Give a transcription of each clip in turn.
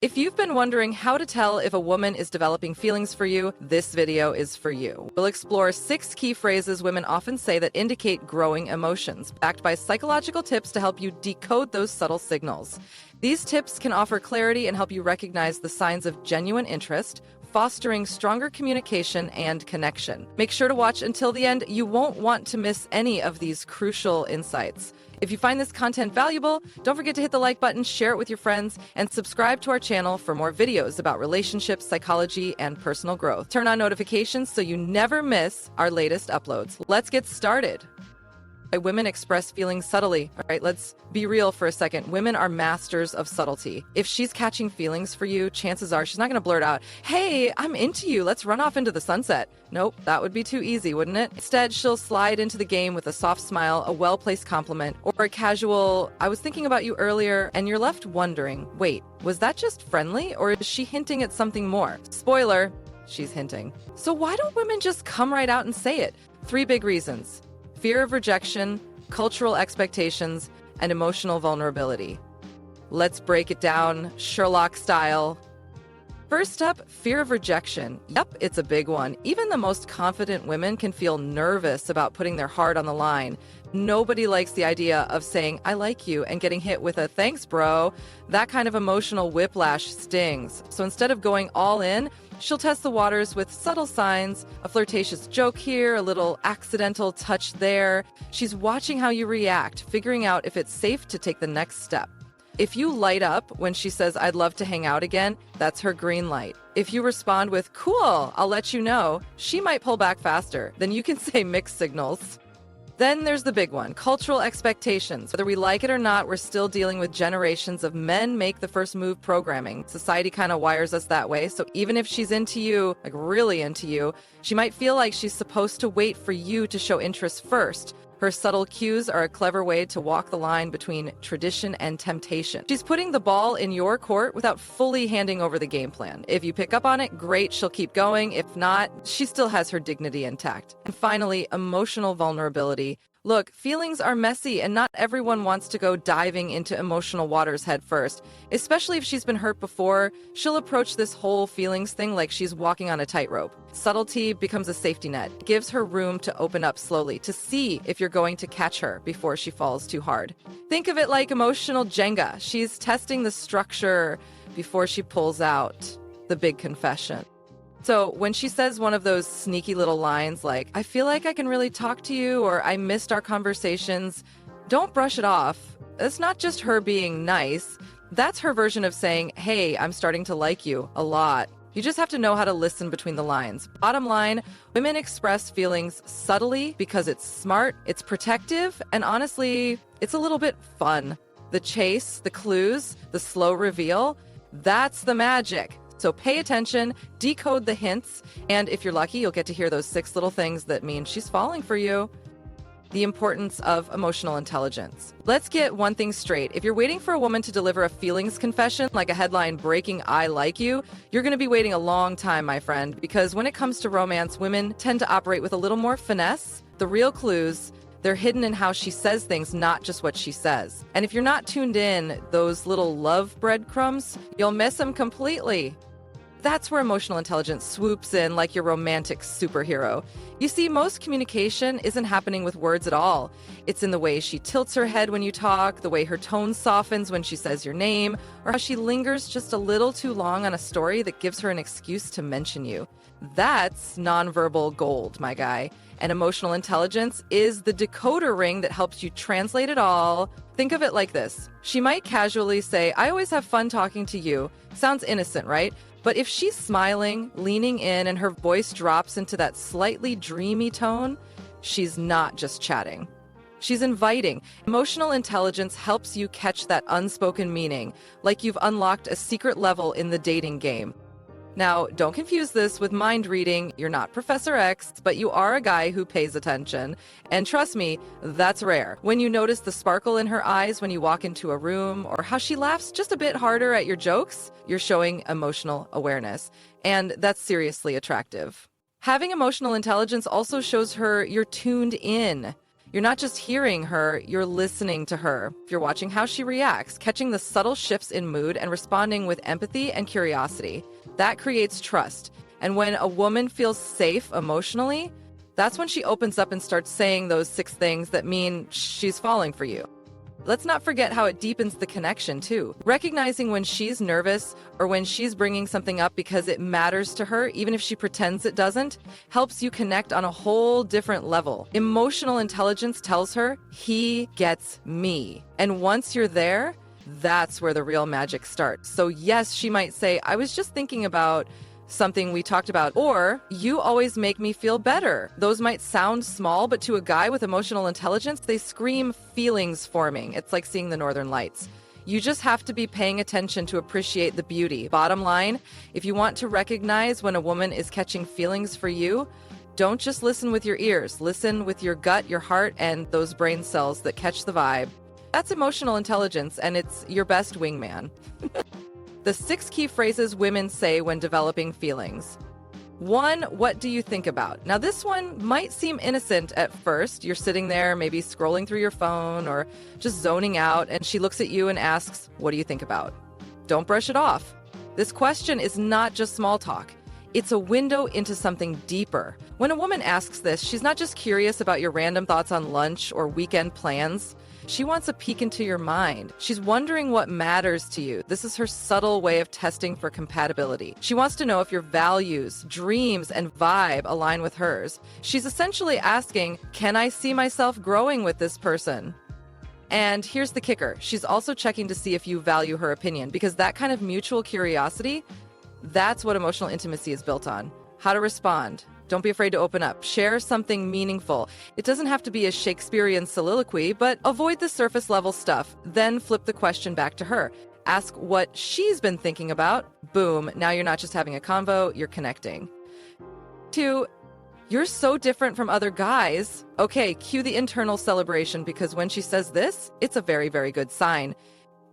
If you've been wondering how to tell if a woman is developing feelings for you, this video is for you. We'll explore 6 key phrases women often say that indicate growing emotions, backed by psychological tips to help you decode those subtle signals. These tips can offer clarity and help you recognize the signs of genuine interest, fostering stronger communication and connection. Make sure to watch until the end. You won't want to miss any of these crucial insights. If you find this content valuable, don't forget to hit the like button, share it with your friends, and subscribe to our channel for more videos about relationships, psychology, and personal growth. Turn on notifications so you never miss our latest uploads. Let's get started. Women express feelings subtly. All right, let's be real for a second. Women are masters of subtlety. If she's catching feelings for you, chances are she's not going to blurt out, "Hey, I'm into you. Let's run off into the sunset." Nope, that would be too easy, wouldn't it? Instead, she'll slide into the game with a soft smile, a well-placed compliment, or a casual, "I was thinking about you earlier," and you're left wondering, wait, was that just friendly, or is she hinting at something more? Spoiler, she's hinting. So why don't women just come right out and say it? 3 big reasons: fear of rejection, cultural expectations, and emotional vulnerability. Let's break it down Sherlock style. First up, fear of rejection. Yep, it's a big one. Even the most confident women can feel nervous about putting their heart on the line. Nobody likes the idea of saying, "I like you," and getting hit with a "thanks, bro." That kind of emotional whiplash stings. So instead of going all in, she'll test the waters with subtle signs, a flirtatious joke here, a little accidental touch there. She's watching how you react, figuring out if it's safe to take the next step. If you light up when she says, "I'd love to hang out again," that's her green light. If you respond with, "Cool, I'll let you know," she might pull back faster. Then you can say mixed signals. Then there's the big one, cultural expectations. Whether we like it or not, we're still dealing with generations of men make the first move programming. Society kind of wires us that way. So even if she's into you, like really into you, she might feel like she's supposed to wait for you to show interest first. Her subtle cues are a clever way to walk the line between tradition and temptation. She's putting the ball in your court without fully handing over the game plan. If you pick up on it, great, she'll keep going. If not, she still has her dignity intact. And finally, emotional vulnerability. Look, feelings are messy, and not everyone wants to go diving into emotional waters head first. Especially if she's been hurt before, she'll approach this whole feelings thing like she's walking on a tightrope. Subtlety becomes a safety net. It gives her room to open up slowly, to see if you're going to catch her before she falls too hard. Think of it like emotional Jenga. She's testing the structure before she pulls out the big confession. So when she says one of those sneaky little lines like, "I feel like I can really talk to you," or "I missed our conversations," don't brush it off. It's not just her being nice. That's her version of saying, "Hey, I'm starting to like you a lot." You just have to know how to listen between the lines. Bottom line, women express feelings subtly because it's smart, it's protective, and honestly, it's a little bit fun. The chase, the clues, the slow reveal, that's the magic. So pay attention, decode the hints, and if you're lucky, you'll get to hear those 6 little things that mean she's falling for you. The importance of emotional intelligence. Let's get one thing straight. If you're waiting for a woman to deliver a feelings confession, like a headline breaking "I like you," you're going to be waiting a long time, my friend, because when it comes to romance, women tend to operate with a little more finesse. The real clues, they're hidden in how she says things, not just what she says. And if you're not tuned in, those little love breadcrumbs, you'll miss them completely. That's where emotional intelligence swoops in like your romantic superhero. You see, most communication isn't happening with words at all. It's in the way she tilts her head when you talk, the way her tone softens when she says your name, or how she lingers just a little too long on a story that gives her an excuse to mention you. That's nonverbal gold, my guy. And emotional intelligence is the decoder ring that helps you translate it all. Think of it like this. She might casually say, "I always have fun talking to you." Sounds innocent, right? But if she's smiling, leaning in, and her voice drops into that slightly dreamy tone, she's not just chatting. She's inviting. Emotional intelligence helps you catch that unspoken meaning, like you've unlocked a secret level in the dating game. Now, don't confuse this with mind reading. You're not Professor X, but you are a guy who pays attention. And trust me, that's rare. When you notice the sparkle in her eyes when you walk into a room, or how she laughs just a bit harder at your jokes, you're showing emotional awareness. And that's seriously attractive. Having emotional intelligence also shows her you're tuned in. You're not just hearing her, you're listening to her. You're watching how she reacts, catching the subtle shifts in mood, and responding with empathy and curiosity. That creates trust. And when a woman feels safe emotionally, that's when she opens up and starts saying those 6 things that mean she's falling for you. Let's not forget how it deepens the connection, too. Recognizing when she's nervous or when she's bringing something up because it matters to her, even if she pretends it doesn't, helps you connect on a whole different level. Emotional intelligence tells her, he gets me. And once you're there, that's where the real magic starts. So yes, she might say, I was just thinking about something we talked about, or you always make me feel better. Those might sound small, but to a guy with emotional intelligence, they scream feelings forming. It's like seeing the northern lights. You just have to be paying attention to appreciate the beauty. Bottom line, if you want to recognize when a woman is catching feelings for you, don't just listen with your ears. Listen with your gut, your heart, and those brain cells that catch the vibe. That's emotional intelligence, and it's your best wingman. The 6 key phrases women say when developing feelings. 1, what do you think about? Now, this one might seem innocent at first. You're sitting there, maybe scrolling through your phone or just zoning out, and she looks at you and asks, what do you think about? Don't brush it off. This question is not just small talk. It's a window into something deeper. When a woman asks this, she's not just curious about your random thoughts on lunch or weekend plans. She wants a peek into your mind. She's wondering what matters to you. This is her subtle way of testing for compatibility. She wants to know if your values, dreams, and vibe align with hers. She's essentially asking, can I see myself growing with this person? And here's the kicker. She's also checking to see if you value her opinion, because that kind of mutual curiosity, that's what emotional intimacy is built on. How to respond. Don't be afraid to open up. Share something meaningful. It doesn't have to be a Shakespearean soliloquy, but avoid the surface level stuff. Then flip the question back to her. Ask what she's been thinking about. Boom. Now you're not just having a convo, you're connecting. 2, you're so different from other guys. Okay, cue the internal celebration, because when she says this, it's a very, very good sign.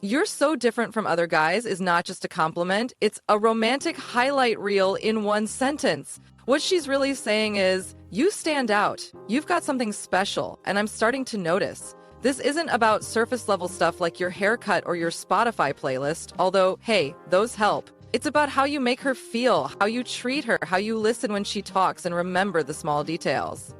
You're so different from other guys is not just a compliment. It's a romantic highlight reel in one sentence. What she's really saying is, you stand out. You've got something special, and I'm starting to notice. This isn't about surface level stuff like your haircut or your Spotify playlist, although, hey, those help. It's about how you make her feel, how you treat her, how you listen when she talks, and remember the small details.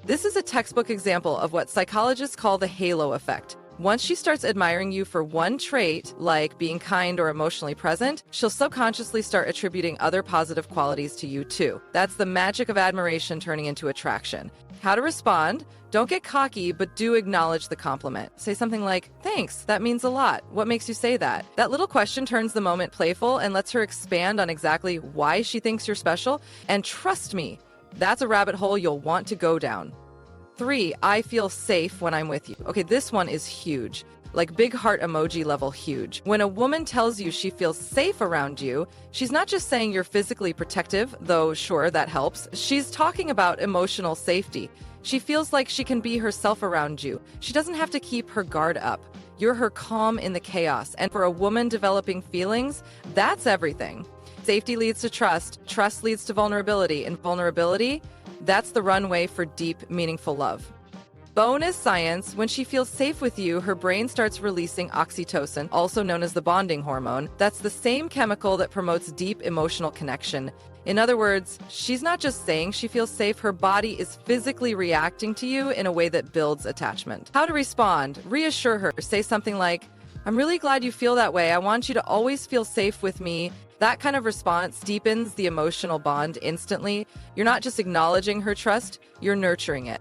This is a textbook example of what psychologists call the halo effect. Once she starts admiring you for one trait, like being kind or emotionally present, she'll subconsciously start attributing other positive qualities to you too. That's the magic of admiration turning into attraction. How to respond? Don't get cocky, but do acknowledge the compliment. Say something like, thanks, that means a lot. What makes you say that? That little question turns the moment playful and lets her expand on exactly why she thinks you're special. And trust me, that's a rabbit hole you'll want to go down. 3, I feel safe when I'm with you. Okay, this one is huge. Like big heart emoji level huge. When a woman tells you she feels safe around you, she's not just saying you're physically protective, though sure, that helps. She's talking about emotional safety. She feels like she can be herself around you. She doesn't have to keep her guard up. You're her calm in the chaos. And for a woman developing feelings, that's everything. Safety leads to trust. Trust leads to vulnerability. And vulnerability, that's the runway for deep, meaningful love. Bonus science, when she feels safe with you, her brain starts releasing oxytocin, also known as the bonding hormone. That's the same chemical that promotes deep emotional connection. In other words, she's not just saying she feels safe, her body is physically reacting to you in a way that builds attachment. How to respond? Reassure her. Say something like, I'm really glad you feel that way. I want you to always feel safe with me. That kind of response deepens the emotional bond instantly. You're not just acknowledging her trust, you're nurturing it.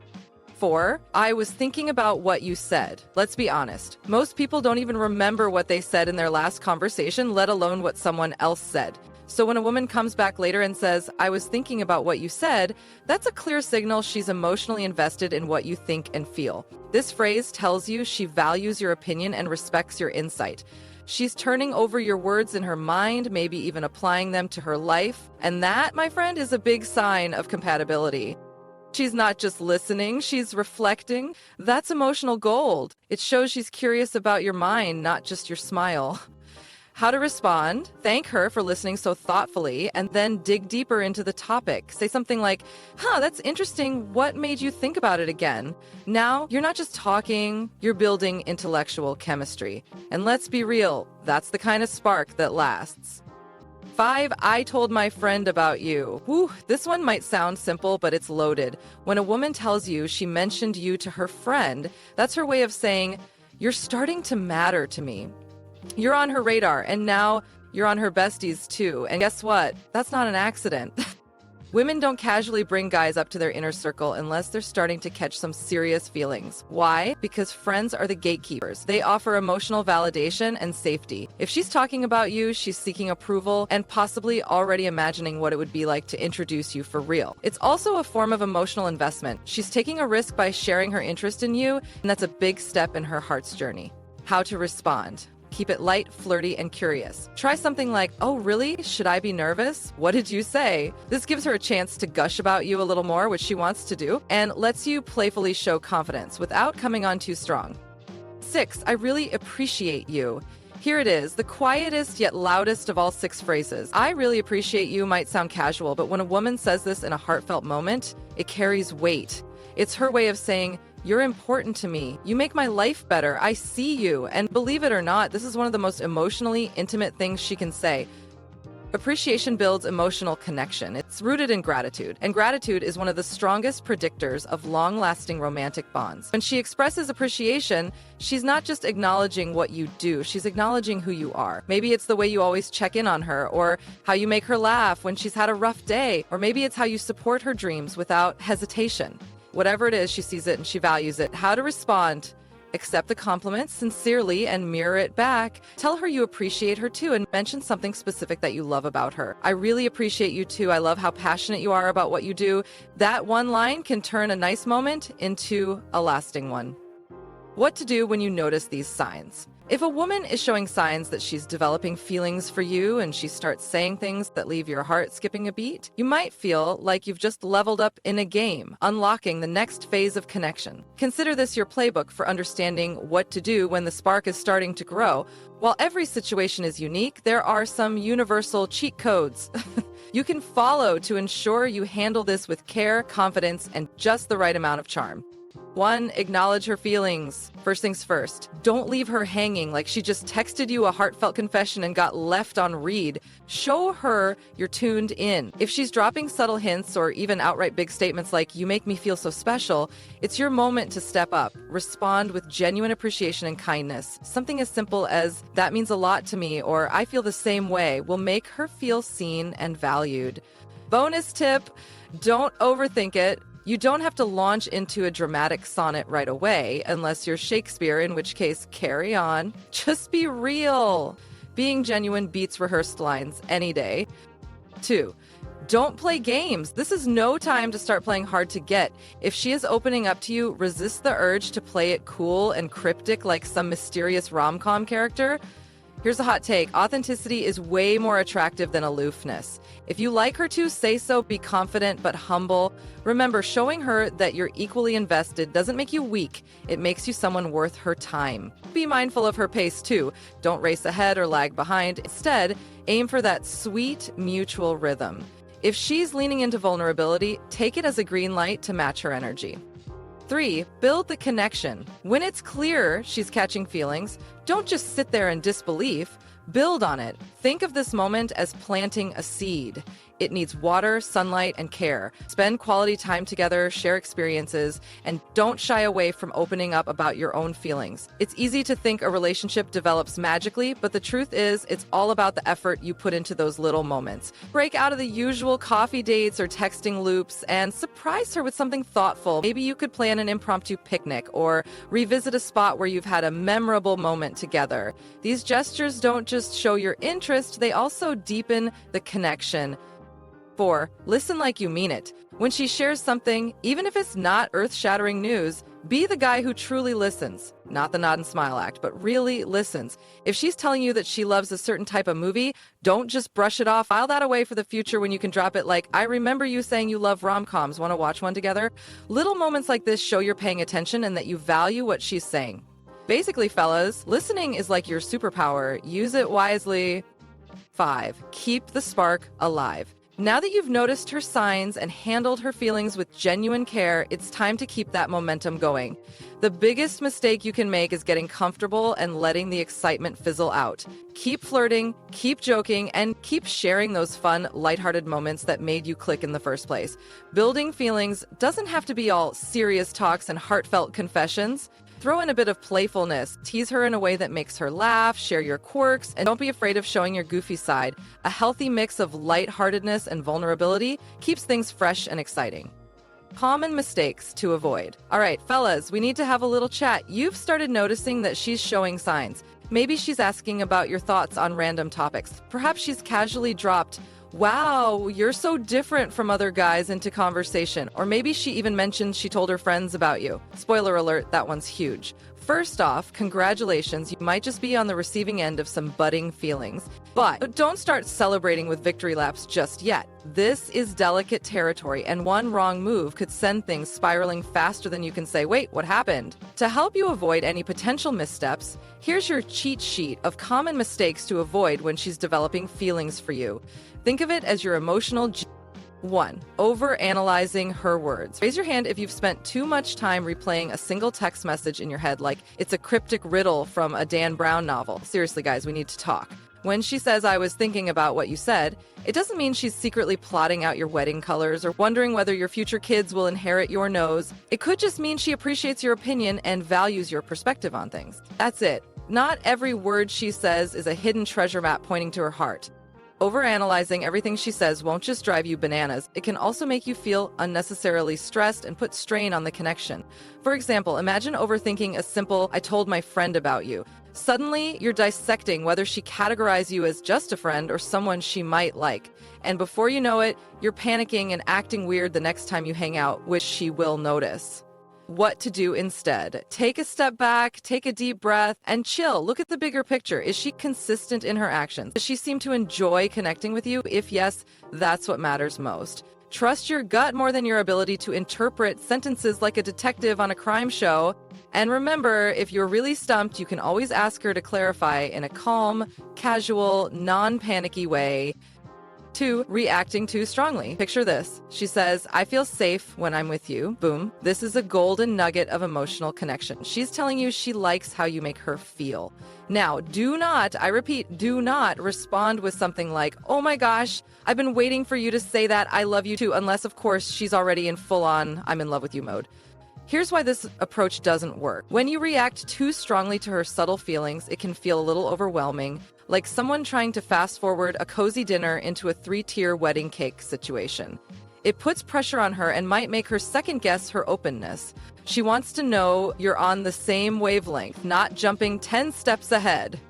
4, I was thinking about what you said. Let's be honest. Most people don't even remember what they said in their last conversation, let alone what someone else said. So when a woman comes back later and says, I was thinking about what you said, that's a clear signal she's emotionally invested in what you think and feel. This phrase tells you she values your opinion and respects your insight. She's turning over your words in her mind, maybe even applying them to her life. And that, my friend, is a big sign of compatibility. She's not just listening, she's reflecting. That's emotional gold. It shows she's curious about your mind, not just your smile. How to respond: thank her for listening so thoughtfully, and then dig deeper into the topic. Say something like, that's interesting. What made you think about it again? Now, you're not just talking, you're building intellectual chemistry. And let's be real, that's the kind of spark that lasts. 5. I told my friend about you. This one might sound simple, but it's loaded. When a woman tells you she mentioned you to her friend, that's her way of saying, you're starting to matter to me. You're on her radar, and now you're on her besties too. And guess what? That's not an accident. Women don't casually bring guys up to their inner circle unless they're starting to catch some serious feelings. Why? Because friends are the gatekeepers. They offer emotional validation and safety. If she's talking about you, she's seeking approval and possibly already imagining what it would be like to introduce you for real. It's also a form of emotional investment. She's taking a risk by sharing her interest in you, and that's a big step in her heart's journey. How to respond: keep it light, flirty, and curious. Try something like, oh, really? Should I be nervous? What did you say? This gives her a chance to gush about you a little more, which she wants to do, and lets you playfully show confidence without coming on too strong. 6. I really appreciate you. Here it is, the quietest yet loudest of all 6 phrases. I really appreciate you might sound casual, but when a woman says this in a heartfelt moment, it carries weight. It's her way of saying, you're important to me. You make my life better. I see you. And believe it or not, this is one of the most emotionally intimate things she can say. Appreciation builds emotional connection. It's rooted in gratitude, and gratitude is one of the strongest predictors of long-lasting romantic bonds. When she expresses appreciation, she's not just acknowledging what you do, she's acknowledging who you are. Maybe it's the way you always check in on her, or how you make her laugh when she's had a rough day, or maybe it's how you support her dreams without hesitation. Whatever it is, she sees it and she values it. How to respond: accept the compliment sincerely and mirror it back. Tell her you appreciate her too, and mention something specific that you love about her. I really appreciate you too. I love how passionate you are about what you do. That one line can turn a nice moment into a lasting one. What to do when you notice these signs. If a woman is showing signs that she's developing feelings for you and she starts saying things that leave your heart skipping a beat, you might feel like you've just leveled up in a game, unlocking the next phase of connection. Consider this your playbook for understanding what to do when the spark is starting to grow. While every situation is unique, there are some universal cheat codes you can follow to ensure you handle this with care, confidence, and just the right amount of charm. 1. Acknowledge her feelings. First things first. Don't leave her hanging like she just texted you a heartfelt confession and got left on read. Show her you're tuned in. If she's dropping subtle hints or even outright big statements like, you make me feel so special, it's your moment to step up. Respond with genuine appreciation and kindness. Something as simple as, that means a lot to me, or I feel the same way, will make her feel seen and valued. Bonus tip: don't overthink it. You don't have to launch into a dramatic sonnet right away, unless you're Shakespeare, in which case, carry on. Just be real. Being genuine beats rehearsed lines any day. 2. Don't play games. This is no time to start playing hard to get. If she is opening up to you, resist the urge to play it cool and cryptic like some mysterious rom-com character. Here's a hot take: authenticity is way more attractive than aloofness. If you like her to, say so, be confident but humble. Remember, showing her that you're equally invested doesn't make you weak, it makes you someone worth her time. Be mindful of her pace too. Don't race ahead or lag behind. Instead, aim for that sweet, mutual rhythm. If she's leaning into vulnerability, take it as a green light to match her energy. 3. Build the connection. When it's clear she's catching feelings, don't just sit there in disbelief. Build on it. Think of this moment as planting a seed. It needs water, sunlight, and care. Spend quality time together, share experiences, and don't shy away from opening up about your own feelings. It's easy to think a relationship develops magically, but the truth is, it's all about the effort you put into those little moments. Break out of the usual coffee dates or texting loops and surprise her with something thoughtful. Maybe you could plan an impromptu picnic or revisit a spot where you've had a memorable moment together. These gestures don't just show your interest, they also deepen the connection. 4. Listen like you mean it. When she shares something, even if it's not earth-shattering news, be the guy who truly listens. Not the nod and smile act, but really listens. If she's telling you that she loves a certain type of movie, don't just brush it off. File that away for the future when you can drop it like, I remember you saying you love rom-coms. Want to watch one together? Little moments like this show you're paying attention and that you value what she's saying. Basically, fellas, listening is like your superpower. Use it wisely. 5. Keep the spark alive. Now that you've noticed her signs and handled her feelings with genuine care, it's time to keep that momentum going. The biggest mistake you can make is getting comfortable and letting the excitement fizzle out. Keep flirting, keep joking, and keep sharing those fun, lighthearted moments that made you click in the first place. Building feelings doesn't have to be all serious talks and heartfelt confessions. Throw in a bit of playfulness, tease her in a way that makes her laugh, share your quirks, and don't be afraid of showing your goofy side. A healthy mix of lightheartedness and vulnerability keeps things fresh and exciting. Common mistakes to avoid. All right, fellas, we need to have a little chat. You've started noticing that she's showing signs. Maybe she's asking about your thoughts on random topics. Perhaps she's casually dropped, "Wow, you're so different from other guys," into conversation. Or maybe she even mentioned she told her friends about you. Spoiler alert, that one's huge. First off, congratulations, you might just be on the receiving end of some budding feelings. But don't start celebrating with victory laps just yet. This is delicate territory, and one wrong move could send things spiraling faster than you can say, "Wait, what happened?" To help you avoid any potential missteps, here's your cheat sheet of common mistakes to avoid when she's developing feelings for you. Think of it as your emotional 1. Over-analyzing her words. Raise your hand if you've spent too much time replaying a single text message in your head like it's a cryptic riddle from a Dan Brown novel. Seriously, guys, we need to talk. When she says, "I was thinking about what you said," it doesn't mean she's secretly plotting out your wedding colors or wondering whether your future kids will inherit your nose. It could just mean she appreciates your opinion and values your perspective on things. That's it. Not every word she says is a hidden treasure map pointing to her heart. Overanalyzing everything she says won't just drive you bananas. It can also make you feel unnecessarily stressed and put strain on the connection. For example, imagine overthinking a simple, "I told my friend about you." Suddenly, you're dissecting whether she categorizes you as just a friend or someone she might like. And before you know it, you're panicking and acting weird the next time you hang out, which she will notice. What to do instead? Take a step back, take a deep breath, and chill. Look at the bigger picture. Is she consistent in her actions? Does she seem to enjoy connecting with you? If yes, that's what matters most. Trust your gut more than your ability to interpret sentences like a detective on a crime show. And remember, if you're really stumped, you can always ask her to clarify in a calm, casual, non-panicky way. 2. Reacting too strongly. Picture this. She says, "I feel safe when I'm with you." Boom. This is a golden nugget of emotional connection. She's telling you she likes how you make her feel. Now, do not, I repeat, do not respond with something like, "Oh my gosh, I've been waiting for you to say that, I love you too," unless, of course, she's already in full-on "I'm in love with you" mode. Here's why this approach doesn't work. When you react too strongly to her subtle feelings, it can feel a little overwhelming, like someone trying to fast forward a cozy dinner into a 3-tier wedding cake situation. It puts pressure on her and might make her second-guess her openness. She wants to know you're on the same wavelength, not jumping 10 steps ahead.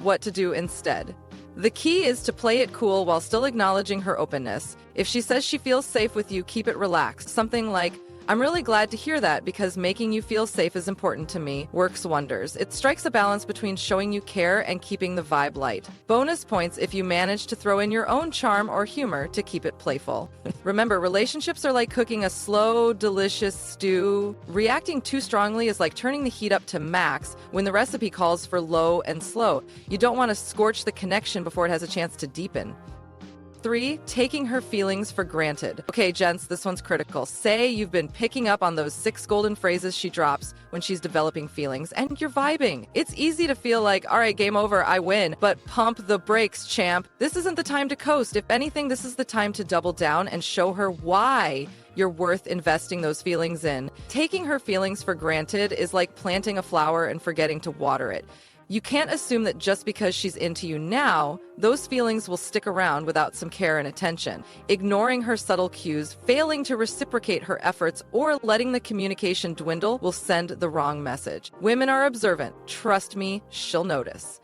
What to do instead? The key is to play it cool while still acknowledging her openness. If she says she feels safe with you, keep it relaxed. Something like, "I'm really glad to hear that because making you feel safe is important to me," works wonders. It strikes a balance between showing you care and keeping the vibe light. Bonus points if you manage to throw in your own charm or humor to keep it playful. Remember, relationships are like cooking a slow, delicious stew. Reacting too strongly is like turning the heat up to max when the recipe calls for low and slow. You don't want to scorch the connection before it has a chance to deepen. 3. Taking her feelings for granted. Okay, gents, this one's critical. Say you've been picking up on those 6 golden phrases she drops when she's developing feelings, and you're vibing. It's easy to feel like, all right, game over, I win, but pump the brakes, champ. This isn't the time to coast. If anything, this is the time to double down and show her why you're worth investing those feelings in. Taking her feelings for granted is like planting a flower and forgetting to water it. You can't assume that just because she's into you now, those feelings will stick around without some care and attention. Ignoring her subtle cues, failing to reciprocate her efforts, or letting the communication dwindle will send the wrong message. Women are observant. Trust me, she'll notice.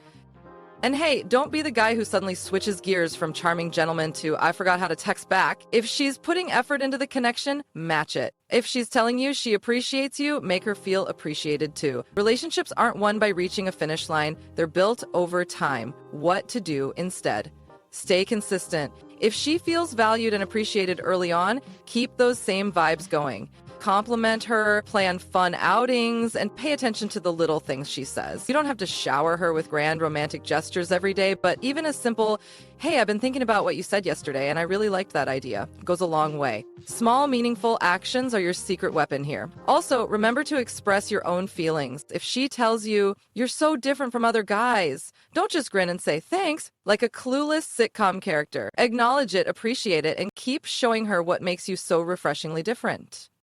And hey, don't be the guy who suddenly switches gears from charming gentleman to "I forgot how to text back." If she's putting effort into the connection, match it. If she's telling you she appreciates you, make her feel appreciated too. Relationships aren't won by reaching a finish line. They're built over time. What to do instead? Stay consistent. If she feels valued and appreciated early on, keep those same vibes going. Compliment her, plan fun outings, and pay attention to the little things she says. You don't have to shower her with grand romantic gestures every day, but even a simple, "Hey, I've been thinking about what you said yesterday, and I really liked that idea," goes a long way. Small, meaningful actions are your secret weapon here. Also, remember to express your own feelings. If she tells you, "You're so different from other guys," don't just grin and say thanks like a clueless sitcom character. Acknowledge it, appreciate it, and keep showing her what makes you so refreshingly different.